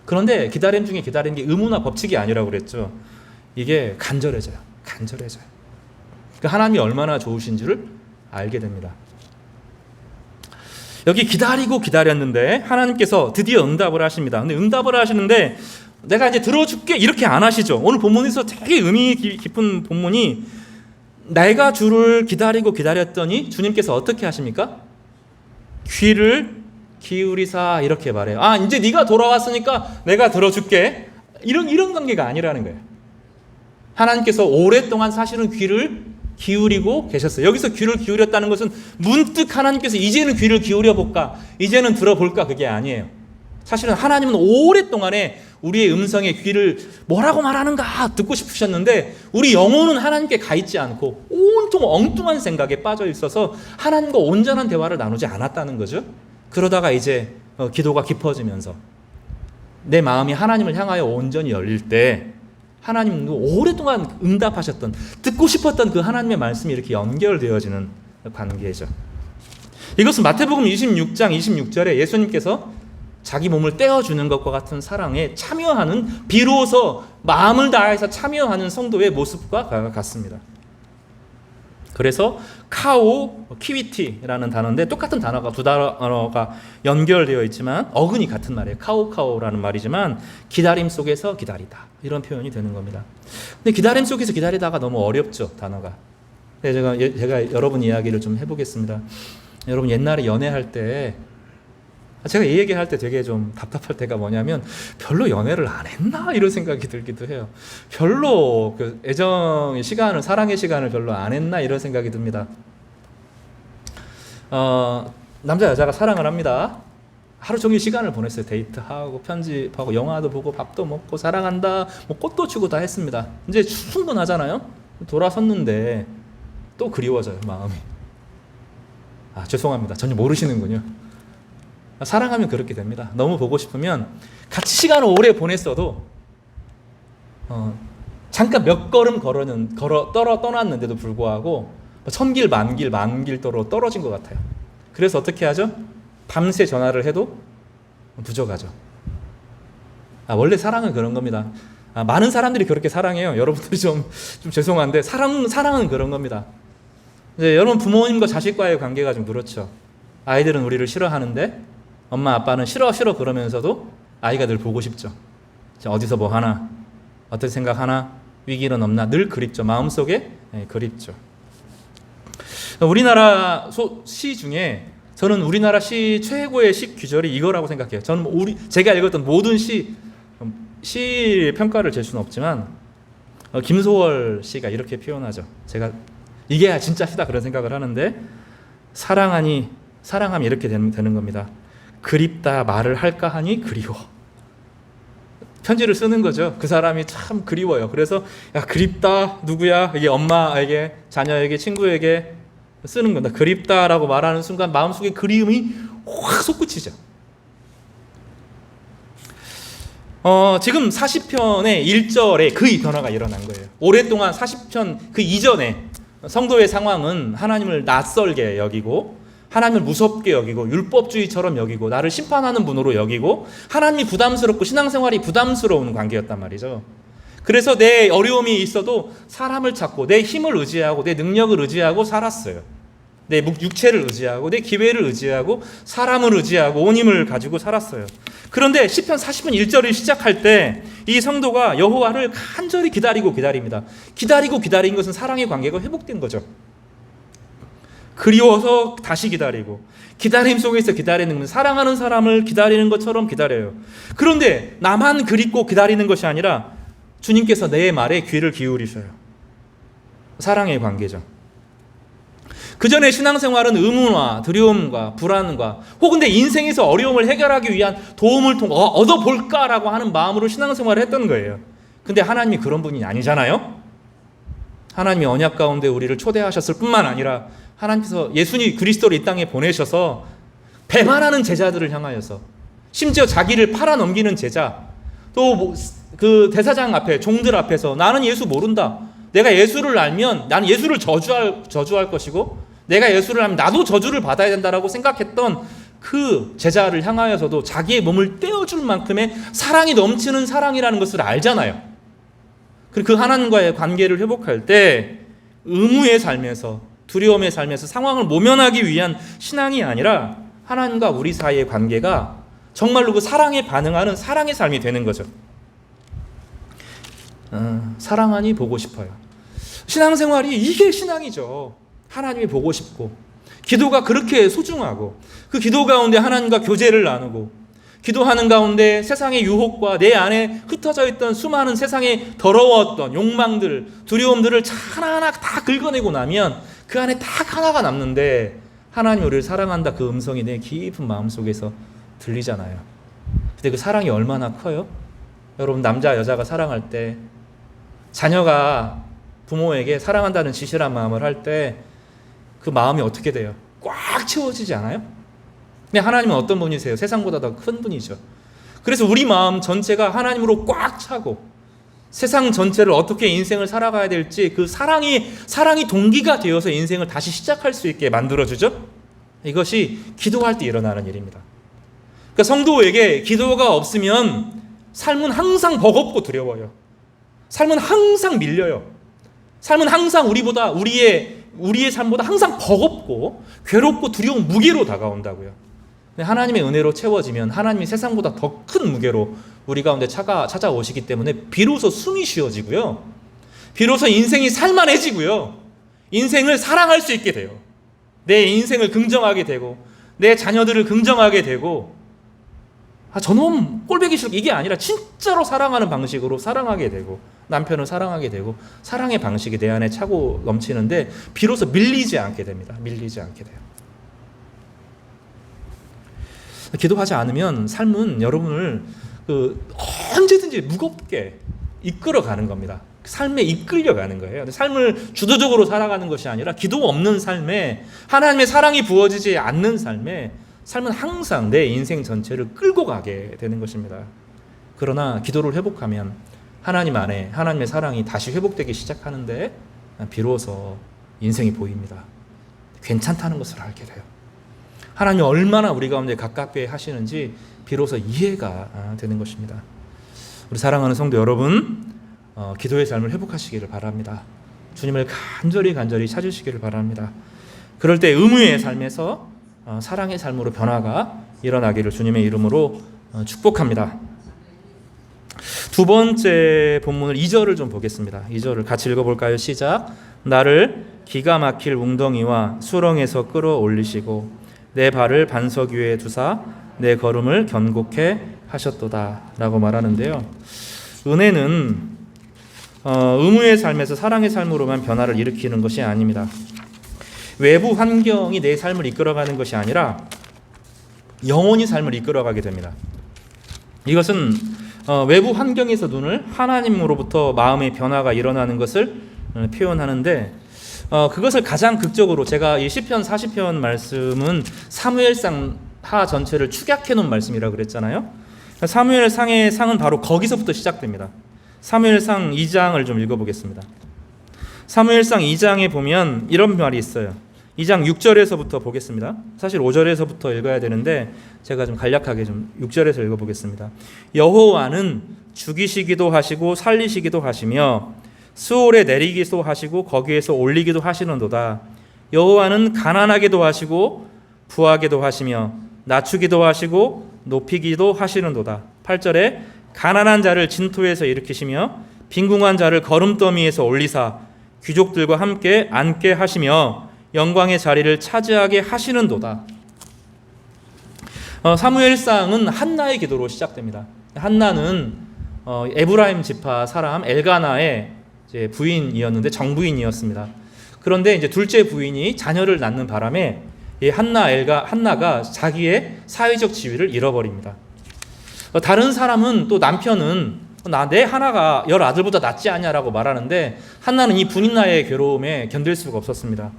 그런데 기다림 중에 기다리는 게 의무나 법칙이 아니라고 그랬죠. 이게 간절해져요. 하나님이 얼마나 좋으신지를 알게 됩니다. 여기 기다리고 기다렸는데 하나님께서 드디어 응답을 하십니다. 근데 응답을 하시는데 내가 이제 들어줄게 이렇게 안 하시죠. 오늘 본문에서 되게 의미 깊은 본문이 내가 주를 기다리고 기다렸더니 주님께서 어떻게 하십니까? 귀를 기울이사 이렇게 말해요. 아, 이제 네가 돌아왔으니까 내가 들어줄게. 이런 관계가 아니라는 거예요. 하나님께서 오랫동안 사실은 귀를 기울이고 계셨어요. 여기서 귀를 기울였다는 것은 문득 하나님께서 이제는 귀를 기울여 볼까, 이제는 들어볼까, 그게 아니에요. 사실은 하나님은 오랫동안에 우리의 음성에 귀를 뭐라고 말하는가 듣고 싶으셨는데 우리 영혼은 하나님께 가 있지 않고 온통 엉뚱한 생각에 빠져 있어서 하나님과 온전한 대화를 나누지 않았다는 거죠. 그러다가 이제 기도가 깊어지면서 내 마음이 하나님을 향하여 온전히 열릴 때 하나님도 오랫동안 응답하셨던, 듣고 싶었던 그 하나님의 말씀이 이렇게 연결되어지는 관계죠. 이것은 마태복음 26장 26절에 예수님께서 자기 몸을 떼어주는 것과 같은 사랑에 참여하는, 비로소 마음을 다해서 참여하는 성도의 모습과 같습니다. 그래서 카오 키위티라는 단어인데 똑같은 단어가 두 단어가 연결되어 있지만 어근이 같은 말이에요. 카오라는 말이지만 기다림 속에서 기다리다 이런 표현이 되는 겁니다. 근데 기다림 속에서 기다리다가 너무 어렵죠, 단어가. 제가 여러분 이야기를 좀 해보겠습니다. 여러분 옛날에 연애할 때 제가 이 얘기할 때 되게 좀 답답할 때가 뭐냐면 별로 연애를 안 했나 이런 생각이 들기도 해요. 별로 그 애정의 시간을, 사랑의 시간을 별로 안 했나 이런 생각이 듭니다. 남자 여자가 사랑을 합니다. 하루 종일 시간을 보냈어요. 데이트하고 편집하고 영화도 보고 밥도 먹고 사랑한다 뭐 꽃도 주고 다 했습니다. 이제 충분하잖아요. 돌아섰는데 또 그리워져요, 마음이. 죄송합니다. 전혀 모르시는군요. 사랑하면 그렇게 됩니다. 너무 보고 싶으면 같이 시간을 오래 보냈어도 잠깐 몇 걸음 떠났는데도 불구하고 천길 만길 떨어진 것 같아요. 그래서 어떻게 하죠? 밤새 전화를 해도 부족하죠. 원래 사랑은 그런 겁니다. 많은 사람들이 그렇게 사랑해요. 여러분들이 좀 죄송한데 사랑은 그런 겁니다. 이제 여러분 부모님과 자식과의 관계가 좀 그렇죠. 아이들은 우리를 싫어하는데 엄마 아빠는 싫어 그러면서도 아이가 늘 보고 싶죠. 어디서 뭐 하나, 어떻게 생각하나, 위기는 없나, 늘 그립죠. 마음속에 그립죠. 우리나라 시 중에 저는 우리나라 시 최고의 시 귀절이 이거라고 생각해요. 저는 제가 읽었던 모든 시 평가를 질 수는 없지만 김소월 씨가 이렇게 표현하죠. 제가 이게 진짜 시다 그런 생각을 하는데, 사랑하면 이렇게 되는 겁니다. 그립다 말을 할까 하니 그리워. 편지를 쓰는 거죠. 그 사람이 참 그리워요. 그래서 야 그립다 누구야? 이게 엄마에게, 자녀에게, 친구에게 쓰는 건다. 그립다라고 말하는 순간 마음속에 그리움이 확 솟구치죠. 지금 40편의 1절에 그 변화가 일어난 거예요. 오랫동안 40편 그 이전에 성도의 상황은 하나님을 낯설게 여기고, 하나님을 무섭게 여기고, 율법주의처럼 여기고, 나를 심판하는 분으로 여기고, 하나님이 부담스럽고 신앙생활이 부담스러운 관계였단 말이죠. 그래서 내 어려움이 있어도 사람을 찾고 내 힘을 의지하고 내 능력을 의지하고 살았어요. 내 육체를 의지하고 내 기회를 의지하고 사람을 의지하고 온 힘을 가지고 살았어요. 그런데 시편 40편 1절을 시작할 때 이 성도가 여호와를 간절히 기다립니다. 기다린 것은 사랑의 관계가 회복된 거죠. 그리워서 다시 기다리고, 기다림 속에서 기다리는 건 사랑하는 사람을 기다리는 것처럼 기다려요. 그런데 나만 그립고 기다리는 것이 아니라 주님께서 내 말에 귀를 기울이셔요. 사랑의 관계죠. 그 전에 신앙생활은 의문과 두려움과 불안과 혹은 내 인생에서 어려움을 해결하기 위한 도움을 얻어볼까라고 하는 마음으로 신앙생활을 했던 거예요. 근데 하나님이 그런 분이 아니잖아요. 하나님이 언약 가운데 우리를 초대하셨을 뿐만 아니라 하나님께서 예수님 그리스도를 이 땅에 보내셔서 배반하는 제자들을 향하여서, 심지어 자기를 팔아넘기는 제자, 또 그 대사장 앞에, 종들 앞에서 나는 예수 모른다, 내가 예수를 알면 나는 예수를 저주할 것이고, 내가 예수를 알면 나도 저주를 받아야 된다라고 생각했던 그 제자를 향하여서도 자기의 몸을 떼어줄 만큼의 사랑이 넘치는 사랑이라는 것을 알잖아요. 그리고 그 하나님과의 관계를 회복할 때 의무의 삶에서, 두려움의 삶에서 상황을 모면하기 위한 신앙이 아니라 하나님과 우리 사이의 관계가 정말로 그 사랑에 반응하는 사랑의 삶이 되는 거죠. 사랑하니 보고 싶어요. 신앙생활이 이게 신앙이죠. 하나님이 보고 싶고, 기도가 그렇게 소중하고, 그 기도 가운데 하나님과 교제를 나누고, 기도하는 가운데 세상의 유혹과 내 안에 흩어져 있던 수많은 세상의 더러웠던 욕망들, 두려움들을 하나하나 다 긁어내고 나면 그 안에 딱 하나가 남는데, 하나님 우리를 사랑한다 그 음성이 내 깊은 마음속에서 들리잖아요. 근데 그 사랑이 얼마나 커요? 여러분, 남자 여자가 사랑할 때, 자녀가 부모에게 사랑한다는 지시란 마음을 할 때 그 마음이 어떻게 돼요? 꽉 채워지지 않아요? 근데 하나님은 어떤 분이세요? 세상보다 더 큰 분이죠. 그래서 우리 마음 전체가 하나님으로 꽉 차고, 세상 전체를 어떻게 인생을 살아가야 될지 그 사랑이 동기가 되어서 인생을 다시 시작할 수 있게 만들어주죠. 이것이 기도할 때 일어나는 일입니다. 그러니까 성도에게 기도가 없으면 삶은 항상 버겁고 두려워요. 삶은 항상 밀려요. 삶은 항상 우리의 삶보다 항상 버겁고 괴롭고 두려운 무게로 다가온다고요. 근데 하나님의 은혜로 채워지면 하나님이 세상보다 더 큰 무게로 우리 가운데 찾아오시기 때문에 비로소 숨이 쉬어지고요. 비로소 인생이 살만해지고요. 인생을 사랑할 수 있게 돼요. 내 인생을 긍정하게 되고, 내 자녀들을 긍정하게 되고, 저놈 꼴보기 싫고, 이게 아니라 진짜로 사랑하는 방식으로 사랑하게 되고, 남편을 사랑하게 되고, 사랑의 방식이 내 안에 차고 넘치는데 비로소 밀리지 않게 됩니다. 밀리지 않게 돼요. 기도하지 않으면 삶은 여러분을 언제든지 무겁게 이끌어가는 겁니다. 삶에 이끌려가는 거예요. 삶을 주도적으로 살아가는 것이 아니라 기도 없는 삶에, 하나님의 사랑이 부어지지 않는 삶에, 삶은 항상 내 인생 전체를 끌고 가게 되는 것입니다. 그러나 기도를 회복하면 하나님 안에 하나님의 사랑이 다시 회복되기 시작하는데 비로소 인생이 보입니다. 괜찮다는 것을 알게 돼요. 하나님이 얼마나 우리 가운데 가깝게 하시는지 비로소 이해가 되는 것입니다. 우리 사랑하는 성도 여러분, 기도의 삶을 회복하시기를 바랍니다. 주님을 간절히 찾으시기를 바랍니다. 그럴 때 의무의 삶에서 사랑의 삶으로 변화가 일어나기를 주님의 이름으로 축복합니다. 두 번째 본문을 2절을 좀 보겠습니다. 2절을 같이 읽어볼까요? 시작. 나를 기가 막힐 웅덩이와 수렁에서 끌어올리시고 내 발을 반석 위에 두사 내 걸음을 견고케 하셨도다 라고 말하는데요. 은혜는 의무의 삶에서 사랑의 삶으로만 변화를 일으키는 것이 아닙니다. 외부 환경이 내 삶을 이끌어가는 것이 아니라 영혼이 삶을 이끌어가게 됩니다. 이것은 외부 환경에서 눈을 하나님으로부터 마음의 변화가 일어나는 것을 표현하는데 그것을 가장 극적으로 제가 이 시편 40편 말씀은 사무엘상 하 전체를 축약해 놓은 말씀이라고 그랬잖아요. 사무엘상의 상은 바로 거기서부터 시작됩니다. 사무엘상 2장을 좀 읽어보겠습니다. 사무엘상 2장에 보면 이런 말이 있어요. 2장 6절에서부터 보겠습니다. 사실 5절에서부터 읽어야 되는데 제가 좀 간략하게 좀 6절에서 읽어보겠습니다. 여호와는 죽이시기도 하시고 살리시기도 하시며 수월에 내리기도 하시고 거기에서 올리기도 하시는도다. 여호와는 가난하게도 하시고 부하게도 하시며 낮추기도 하시고 높이기도 하시는도다. 8절에 가난한 자를 진토에서 일으키시며 빈궁한 자를 거름더미에서 올리사 귀족들과 함께 앉게 하시며 영광의 자리를 차지하게 하시는도다. 사무엘상은 한나의 기도로 시작됩니다. 한나는 에브라임 지파 사람 엘가나의 이제 부인이었는데 정부인이었습니다. 그런데 이제 둘째 부인이 자녀를 낳는 바람에 이 한나가 자기의 사회적 지위를 잃어버립니다. 다른 사람은 또 남편은 내 하나가 열 아들보다 낫지 않냐라고 말하는데 한나는 이 분인나의 괴로움에 견딜 수가 없었습니다.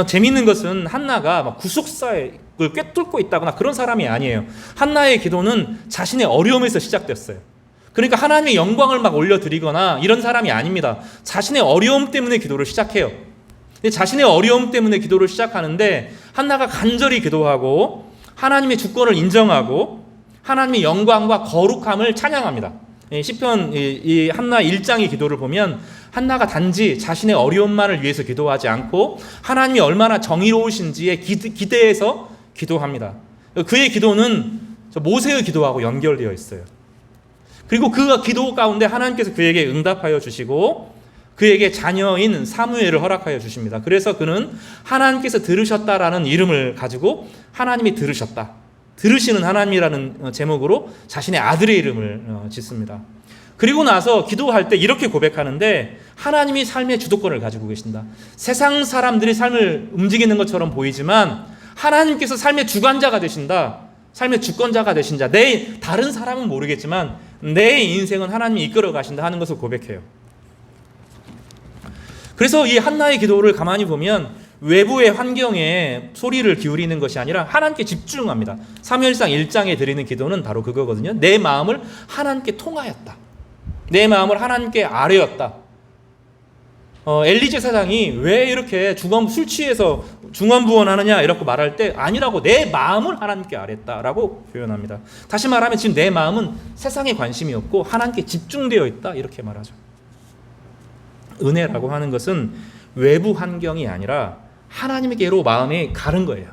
재미있는 것은 한나가 막 구속사를 꿰뚫고 있다거나 그런 사람이 아니에요. 한나의 기도는 자신의 어려움에서 시작됐어요. 그러니까 하나님의 영광을 막 올려드리거나 이런 사람이 아닙니다. 자신의 어려움 때문에 기도를 시작해요. 자신의 어려움 때문에 기도를 시작하는데 한나가 간절히 기도하고 하나님의 주권을 인정하고 하나님의 영광과 거룩함을 찬양합니다. 시편 이 한나 1장의 기도를 보면 한나가 단지 자신의 어려움만을 위해서 기도하지 않고 하나님이 얼마나 정의로우신지에 기대해서 기도합니다. 그의 기도는 모세의 기도하고 연결되어 있어요. 그리고 그 기도 가운데 하나님께서 그에게 응답하여 주시고 그에게 자녀인 사무엘을 허락하여 주십니다. 그래서 그는 하나님께서 들으셨다라는 이름을 가지고 하나님이 들으시는 하나님이라는 제목으로 자신의 아들의 이름을 짓습니다. 그리고 나서 기도할 때 이렇게 고백하는데 하나님이 삶의 주도권을 가지고 계신다. 세상 사람들이 삶을 움직이는 것처럼 보이지만 하나님께서 삶의 주관자가 되신다. 삶의 주권자가 되신 자. 다른 사람은 모르겠지만 내 인생은 하나님이 이끌어 가신다 하는 것을 고백해요. 그래서 이 한나의 기도를 가만히 보면 외부의 환경에 소리를 기울이는 것이 아니라 하나님께 집중합니다. 사무엘상 1장에 드리는 기도는 바로 그거거든요. 내 마음을 하나님께 통하였다. 내 마음을 하나님께 아뢰었다. 엘리제 사장이 왜 이렇게 술 취해서 중언부언하느냐 이렇게 말할 때 아니라고 내 마음을 하나님께 아뢰었다라고 표현합니다. 다시 말하면 지금 내 마음은 세상에 관심이 없고 하나님께 집중되어 있다 이렇게 말하죠. 은혜라고 하는 것은 외부 환경이 아니라 하나님께로 마음이 가는 거예요.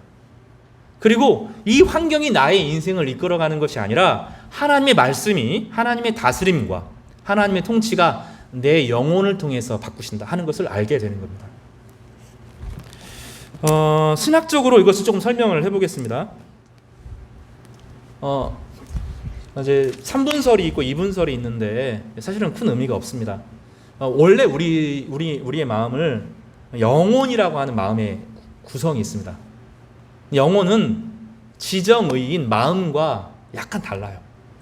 그리고 이 환경이 나의 인생을 이끌어가는 것이 아니라 하나님의 말씀이 하나님의 다스림과 하나님의 통치가 내 영혼을 통해서 바꾸신다 하는 것을 알게 되는 겁니다. 신학적으로 이것을 조금 설명을 해보겠습니다. 이제 3분설이 있고 2분설이 있는데 사실은 큰 의미가 없습니다. 원래 우리의 마음을 영혼이라고 하는 마음의 구성이 있습니다. 영혼은 지정의인 마음과 약간 달라요.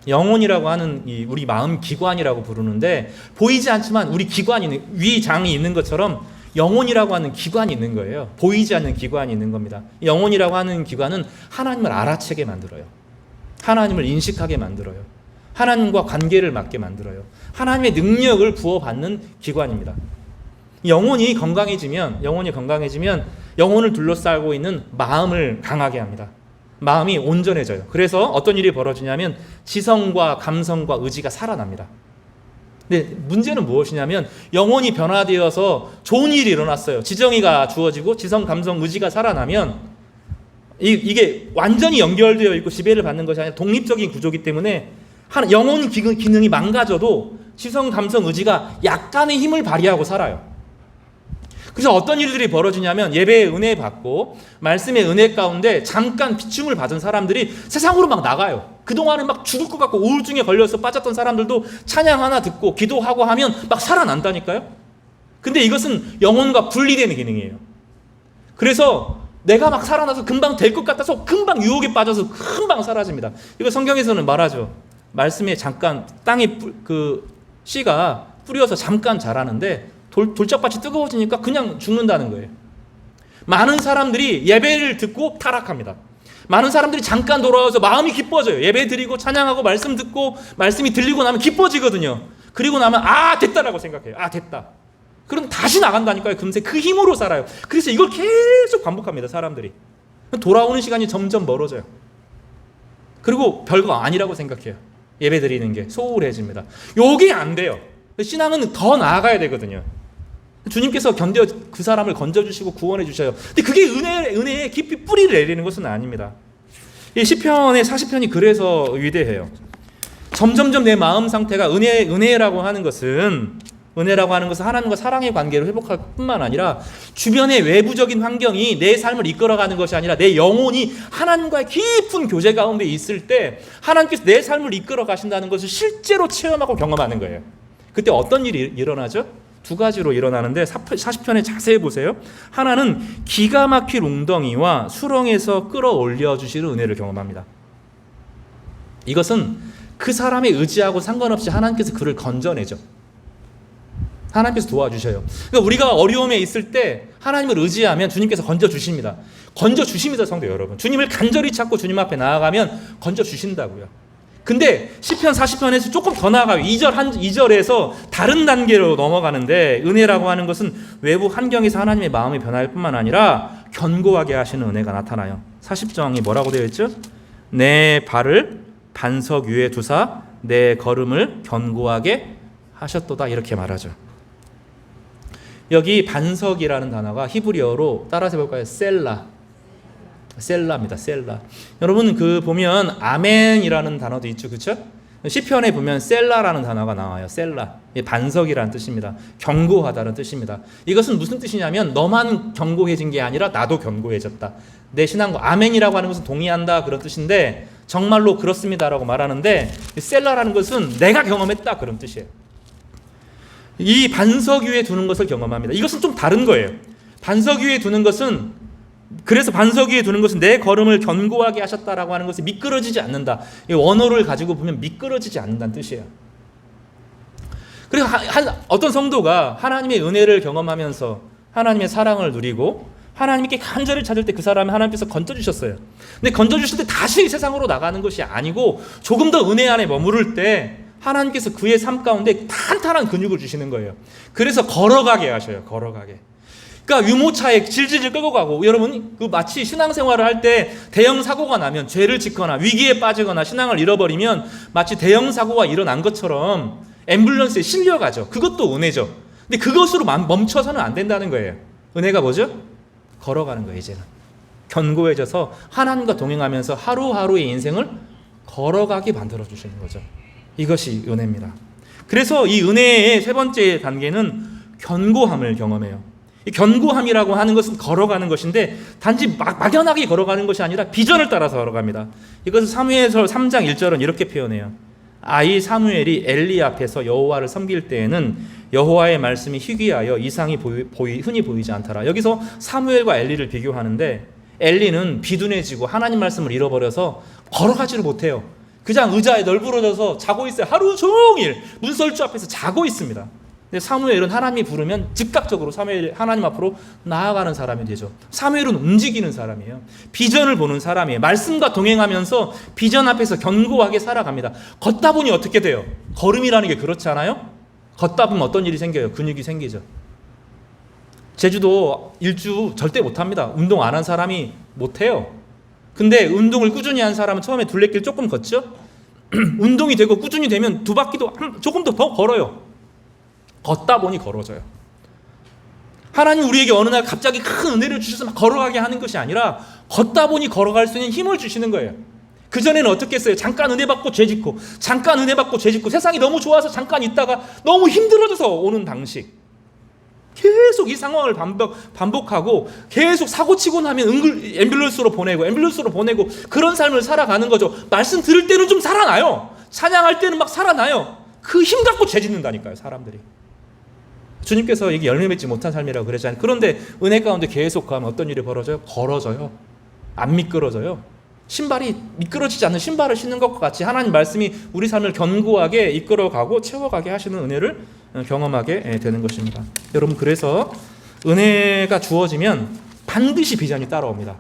영혼이라고 하는 우리 마음 기관이라고 부르는데 보이지 않지만 우리 기관이 위장이 있는 것처럼 영혼이라고 하는 기관이 있는 거예요. 보이지 않는 기관이 있는 겁니다. 영혼이라고 하는 기관은 하나님을 알아채게 만들어요. 하나님을 인식하게 만들어요. 하나님과 관계를 맺게 만들어요. 하나님의 능력을 부어받는 기관입니다. 영혼이 건강해지면 영혼을 둘러싸고 있는 마음을 강하게 합니다. 마음이 온전해져요. 그래서 어떤 일이 벌어지냐면 지성과 감성과 의지가 살아납니다. 근데 문제는 무엇이냐면 영혼이 변화되어서 좋은 일이 일어났어요. 지정의가 주어지고 지성, 감성, 의지가 살아나면 이게 완전히 연결되어 있고 지배를 받는 것이 아니라 독립적인 구조이기 때문에 영혼 기능이 망가져도 지성, 감성, 의지가 약간의 힘을 발휘하고 살아요. 그래서 어떤 일들이 벌어지냐면 예배의 은혜 받고 말씀의 은혜 가운데 잠깐 비춤을 받은 사람들이 세상으로 막 나가요. 그동안에 막 죽을 것 같고 우울증에 걸려서 빠졌던 사람들도 찬양 하나 듣고 기도하고 하면 막 살아난다니까요. 근데 이것은 영혼과 분리되는 기능이에요. 그래서 내가 막 살아나서 금방 될 것 같아서 금방 유혹에 빠져서 금방 사라집니다. 이거 성경에서는 말하죠. 말씀에 잠깐 땅에 그 씨가 뿌려서 잠깐 자라는데 돌짝밭이 뜨거워지니까 그냥 죽는다는 거예요. 많은 사람들이 예배를 듣고 타락합니다. 많은 사람들이 잠깐 돌아와서 마음이 기뻐져요. 예배 드리고 찬양하고 말씀 듣고 말씀이 들리고 나면 기뻐지거든요. 그리고 나면 됐다라고 생각해요. 됐다. 그럼 다시 나간다니까요. 금세 그 힘으로 살아요. 그래서 이걸 계속 반복합니다. 사람들이. 돌아오는 시간이 점점 멀어져요. 그리고 별거 아니라고 생각해요. 예배 드리는 게 소홀해집니다. 요게 안 돼요. 신앙은 더 나아가야 되거든요. 주님께서 그 사람을 건져주시고 구원해 주셔요. 근데 그게 은혜에 깊이 뿌리를 내리는 것은 아닙니다. 이 시편의 40편이 그래서 위대해요. 점점점 내 마음 상태가 은혜라고 하는 것은 하나님과 사랑의 관계를 회복할 뿐만 아니라 주변의 외부적인 환경이 내 삶을 이끌어가는 것이 아니라 내 영혼이 하나님과의 깊은 교제 가운데 있을 때 하나님께서 내 삶을 이끌어 가신다는 것을 실제로 체험하고 경험하는 거예요. 그때 어떤 일이 일어나죠? 두 가지로 일어나는데 40편에 자세히 보세요. 하나는 기가 막힐 웅덩이와 수렁에서 끌어올려 주시는 은혜를 경험합니다. 이것은 그 사람의 의지하고 상관없이 하나님께서 그를 건져내죠. 하나님께서 도와주셔요. 그러니까 우리가 어려움에 있을 때 하나님을 의지하면 주님께서 건져주십니다. 건져주십니다, 성도 여러분. 주님을 간절히 찾고 주님 앞에 나아가면 건져주신다고요. 근데 시편 40편에서 조금 더 나아가요. 2절에서 다른 단계로 넘어가는데 은혜라고 하는 것은 외부 환경에서 하나님의 마음이 변할 뿐만 아니라 견고하게 하시는 은혜가 나타나요. 40장이 뭐라고 되어 있죠? 내 발을 반석 위에 두사 내 걸음을 견고하게 하셨도다 이렇게 말하죠. 여기 반석이라는 단어가 히브리어로 따라서 해볼까요? 셀라입니다. 셀라. 여러분 보면 아멘이라는 단어도 있죠, 그렇죠? 시편에 보면 셀라라는 단어가 나와요. 셀라. 반석이라는 뜻입니다. 견고하다는 뜻입니다. 이것은 무슨 뜻이냐면 너만 견고해진 게 아니라 나도 견고해졌다. 내 신앙과 아멘이라고 하는 것은 동의한다 그런 뜻인데 정말로 그렇습니다라고 말하는데 셀라라는 것은 내가 경험했다 그런 뜻이에요. 이 반석 위에 두는 것을 경험합니다. 이것은 좀 다른 거예요. 반석 위에 두는 것은 내 걸음을 견고하게 하셨다라고 하는 것이 미끄러지지 않는다. 이 원어를 가지고 보면 미끄러지지 않는다는 뜻이에요. 그리고 어떤 성도가 하나님의 은혜를 경험하면서 하나님의 사랑을 누리고 하나님께 간절히 찾을 때 그 사람을 하나님께서 건져주셨어요. 근데 건져주실 때 다시 세상으로 나가는 것이 아니고 조금 더 은혜 안에 머무를 때 하나님께서 그의 삶 가운데 탄탄한 근육을 주시는 거예요. 그래서 걸어가게 하셔요. 걸어가게. 그러니까 유모차에 질질질 끌고 가고 여러분 마치 신앙생활을 할 때 대형 사고가 나면 죄를 짓거나 위기에 빠지거나 신앙을 잃어버리면 마치 대형 사고가 일어난 것처럼 앰뷸런스에 실려가죠. 그것도 은혜죠. 근데 그것으로 멈춰서는 안 된다는 거예요. 은혜가 뭐죠? 걸어가는 거예요. 이제는 견고해져서 하나님과 동행하면서 하루하루의 인생을 걸어가게 만들어주시는 거죠. 이것이 은혜입니다. 그래서 이 은혜의 세 번째 단계는 견고함을 경험해요. 이 견고함이라고 하는 것은 걸어가는 것인데 단지 막연하게 걸어가는 것이 아니라 비전을 따라서 걸어갑니다. 이것을 사무엘서 3장 1절은 이렇게 표현해요. 아이 사무엘이 엘리 앞에서 여호와를 섬길 때에는 여호와의 말씀이 희귀하여 이상이 흔히 보이지 않더라. 여기서 사무엘과 엘리를 비교하는데 엘리는 비둔해지고 하나님 말씀을 잃어버려서 걸어가지를 못해요. 그냥 의자에 널브러져서 자고 있어요. 하루 종일 문설주 앞에서 자고 있습니다. 근데 사무엘은 하나님이 부르면 즉각적으로 하나님 앞으로 나아가는 사람이 되죠. 사무엘은 움직이는 사람이에요. 비전을 보는 사람이에요. 말씀과 동행하면서 비전 앞에서 견고하게 살아갑니다. 걷다 보니 어떻게 돼요? 걸음이라는 게 그렇지 않아요? 걷다 보면 어떤 일이 생겨요? 근육이 생기죠. 제주도 일주 절대 못합니다. 운동 안 한 사람이 못해요. 근데 운동을 꾸준히 한 사람은 처음에 둘레길 조금 걷죠? 운동이 되고 꾸준히 되면 두 바퀴도 조금 더 걸어요. 걷다 보니 걸어져요. 하나님 우리에게 어느 날 갑자기 큰 은혜를 주셔서 막 걸어가게 하는 것이 아니라 걷다 보니 걸어갈 수 있는 힘을 주시는 거예요. 그전에는 어떻게 했어요? 잠깐 은혜 받고 죄 짓고, 잠깐 은혜 받고 죄 짓고, 세상이 너무 좋아서 잠깐 있다가 너무 힘들어져서 오는 방식. 계속 이 상황을 반복하고 계속 사고치고 나면 앰뷸런스로 보내고 그런 삶을 살아가는 거죠. 말씀 들을 때는 좀 살아나요. 찬양할 때는 막 살아나요. 그 힘 갖고 죄 짓는다니까요, 사람들이. 주님께서 이게 열매 맺지 못한 삶이라고 그러잖아요. 그런데 은혜 가운데 계속 가면 어떤 일이 벌어져요? 걸어져요. 안 미끄러져요. 신발이 미끄러지지 않는 신발을 신는 것과 같이 하나님 말씀이 우리 삶을 견고하게 이끌어가고 채워가게 하시는 은혜를 경험하게 되는 것입니다. 여러분, 그래서 은혜가 주어지면 반드시 비전이 따라옵니다.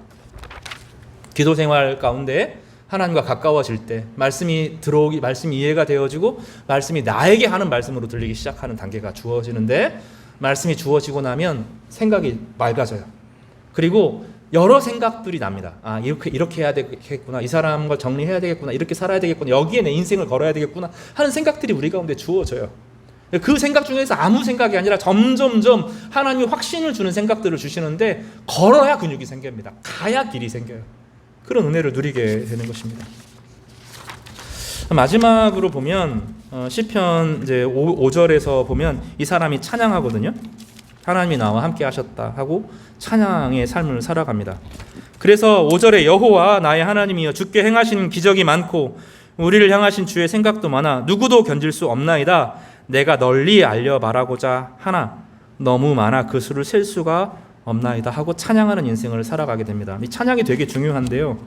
기도 생활 가운데 하나님과 가까워질 때 말씀이 이해가 되어지고 말씀이 나에게 하는 말씀으로 들리기 시작하는 단계가 주어지는데, 말씀이 주어지고 나면 생각이 맑아져요. 그리고 여러 생각들이 납니다. 아, 이렇게 해야 되겠구나. 이 사람과 정리해야 되겠구나. 이렇게 살아야 되겠구나. 여기에 내 인생을 걸어야 되겠구나 하는 생각들이 우리 가운데 주어져요. 그 생각 중에서 아무 생각이 아니라 점점점 하나님이 확신을 주는 생각들을 주시는데, 걸어야 근육이 생깁니다. 가야 길이 생겨요. 그런 은혜를 누리게 되는 것입니다. 마지막으로 보면 시편 이제 5절에서 보면 이 사람이 찬양하거든요. 하나님이 나와 함께 하셨다 하고 찬양의 삶을 살아갑니다. 그래서 5절에 여호와 나의 하나님이여 주께 행하신 기적이 많고 우리를 향하신 주의 생각도 많아 누구도 견딜 수 없나이다. 내가 널리 알려 말하고자 하나 너무 많아 그 수를 셀 수가 없나이다 하고 찬양하는 인생을 살아가게 됩니다. 이 찬양이 되게 중요한데요.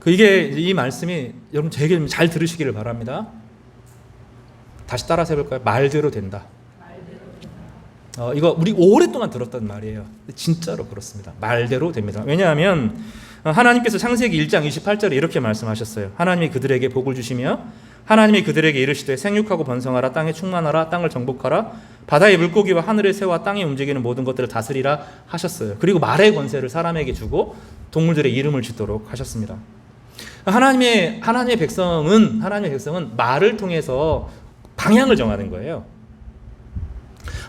이게 이 말씀이 여러분 되게 잘 들으시기를 바랍니다. 다시 따라서 해볼까요? 말대로 된다. 이거 우리 오랫동안 들었던 말이에요. 진짜로 그렇습니다. 말대로 됩니다. 왜냐하면 하나님께서 창세기 1장 28절에 이렇게 말씀하셨어요. 하나님이 그들에게 복을 주시며 하나님이 그들에게 이르시되 생육하고 번성하라, 땅에 충만하라, 땅을 정복하라, 바다의 물고기와 하늘의 새와 땅에 움직이는 모든 것들을 다스리라 하셨어요. 그리고 말의 권세를 사람에게 주고 동물들의 이름을 짓도록 하셨습니다. 하나님의 백성은 말을 통해서 방향을 정하는 거예요.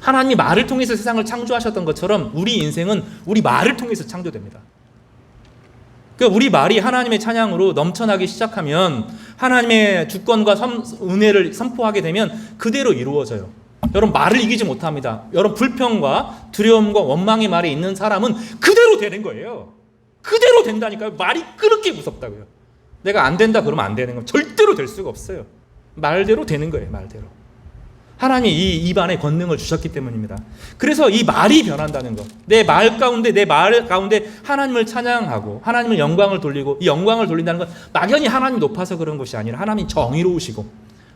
하나님이 말을 통해서 세상을 창조하셨던 것처럼 우리 인생은 우리 말을 통해서 창조됩니다. 그러니까 우리 말이 하나님의 찬양으로 넘쳐나기 시작하면, 하나님의 주권과 은혜를 선포하게 되면 그대로 이루어져요. 여러분, 말을 이기지 못합니다. 여러분, 불평과 두려움과 원망의 말이 있는 사람은 그대로 되는 거예요. 그대로 된다니까요. 말이 그렇게 무섭다고요. 내가 안 된다 그러면 안 되는 건 절대로 될 수가 없어요. 말대로 되는 거예요. 말대로. 하나님이 이 입안에 권능을 주셨기 때문입니다. 그래서 이 말이 변한다는 것, 내 말 가운데 하나님을 찬양하고 하나님을 영광을 돌리고, 이 영광을 돌린다는 건 막연히 하나님이 높아서 그런 것이 아니라 하나님이 정의로우시고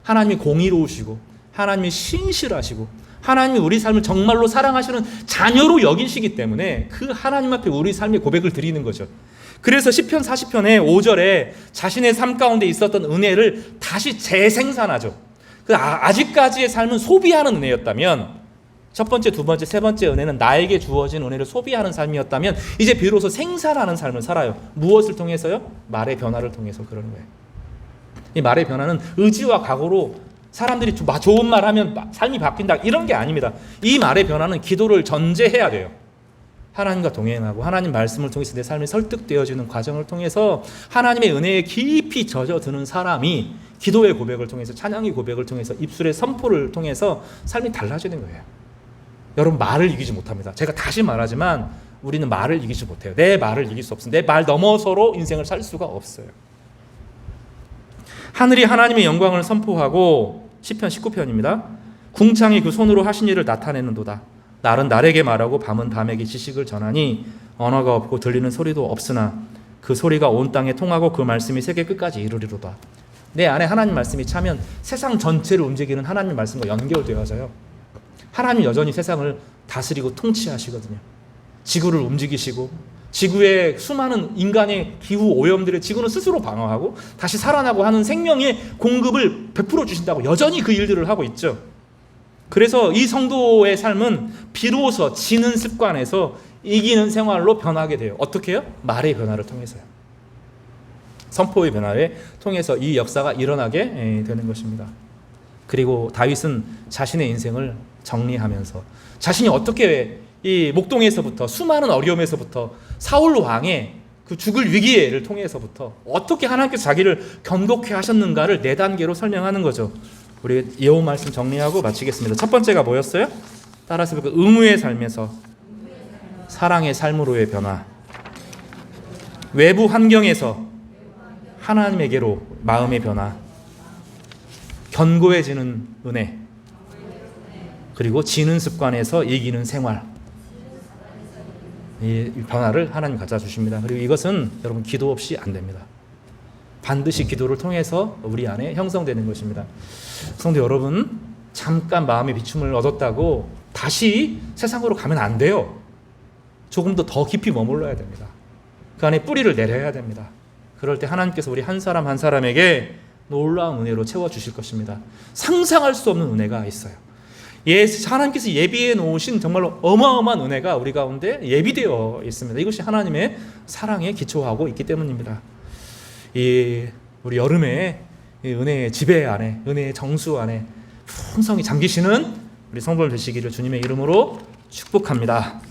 하나님이 공의로우시고 하나님이 신실하시고 하나님이 우리 삶을 정말로 사랑하시는 자녀로 여기시기 때문에 그 하나님 앞에 우리 삶의 고백을 드리는 거죠. 그래서 시편 40편의 5절에 자신의 삶 가운데 있었던 은혜를 다시 재생산하죠. 아직까지의 삶은 소비하는 은혜였다면, 첫 번째, 두 번째, 세 번째 은혜는 나에게 주어진 은혜를 소비하는 삶이었다면, 이제 비로소 생산하는 삶을 살아요. 무엇을 통해서요? 말의 변화를 통해서 그러는 거예요. 이 말의 변화는 의지와 각오로 사람들이 좋은 말 하면 삶이 바뀐다 이런 게 아닙니다. 이 말의 변화는 기도를 전제해야 돼요. 하나님과 동행하고 하나님 말씀을 통해서 내 삶이 설득되어지는 과정을 통해서 하나님의 은혜에 깊이 젖어드는 사람이 기도의 고백을 통해서, 찬양의 고백을 통해서, 입술의 선포를 통해서 삶이 달라지는 거예요. 여러분, 말을 이기지 못합니다. 제가 다시 말하지만 우리는 말을 이기지 못해요. 내 말을 이길 수 없어요. 내 말 넘어서로 인생을 살 수가 없어요. 하늘이 하나님의 영광을 선포하고, 시편 19편입니다. 궁창이 그 손으로 하신 일을 나타내는도다. 날은 날에게 말하고 밤은 밤에게 지식을 전하니 언어가 없고 들리는 소리도 없으나 그 소리가 온 땅에 통하고 그 말씀이 세계 끝까지 이르리로다. 내 안에 하나님 말씀이 차면 세상 전체를 움직이는 하나님 말씀과 연결되어져요. 하나님 여전히 세상을 다스리고 통치하시거든요. 지구를 움직이시고 지구의 수많은 인간의 기후 오염들을 지구는 스스로 방어하고 다시 살아나고 하는 생명의 공급을 베풀어 주신다고 여전히 그 일들을 하고 있죠. 그래서 이 성도의 삶은 비로소 지는 습관에서 이기는 생활로 변하게 돼요. 어떻게 해요? 말의 변화를 통해서요. 선포의 변화에 통해서 이 역사가 일어나게 되는 것입니다. 그리고 다윗은 자신의 인생을 정리하면서 자신이 어떻게 이 목동에서부터 수많은 어려움에서부터 사울 왕의 그 죽을 위기를 통해서부터 어떻게 하나님께서 자기를 견고케 하셨는가를 4단계로 설명하는 거죠. 우리 예언 말씀 정리하고 마치겠습니다. 첫 번째가 뭐였어요? 따라서 그 의무의 삶에서 사랑의 삶으로의 변화, 외부 환경에서 하나님에게로 마음의 변화, 견고해지는 은혜, 그리고 지는 습관에서 이기는 생활. 이 변화를 하나님 가져 주십니다. 그리고 이것은 여러분 기도 없이 안 됩니다. 반드시 기도를 통해서 우리 안에 형성되는 것입니다. 성도 여러분, 잠깐 마음의 비춤을 얻었다고 다시 세상으로 가면 안 돼요. 조금 더 깊이 머물러야 됩니다. 그 안에 뿌리를 내려야 됩니다. 그럴 때 하나님께서 우리 한 사람 한 사람에게 놀라운 은혜로 채워주실 것입니다. 상상할 수 없는 은혜가 있어요. 하나님께서 예비해 놓으신 정말로 어마어마한 은혜가 우리 가운데 예비되어 있습니다. 이것이 하나님의 사랑에 기초하고 있기 때문입니다. 우리 여름에 은혜의 지배 안에, 은혜의 정수 안에 풍성히 잠기시는 우리 성도들 되시기를 주님의 이름으로 축복합니다.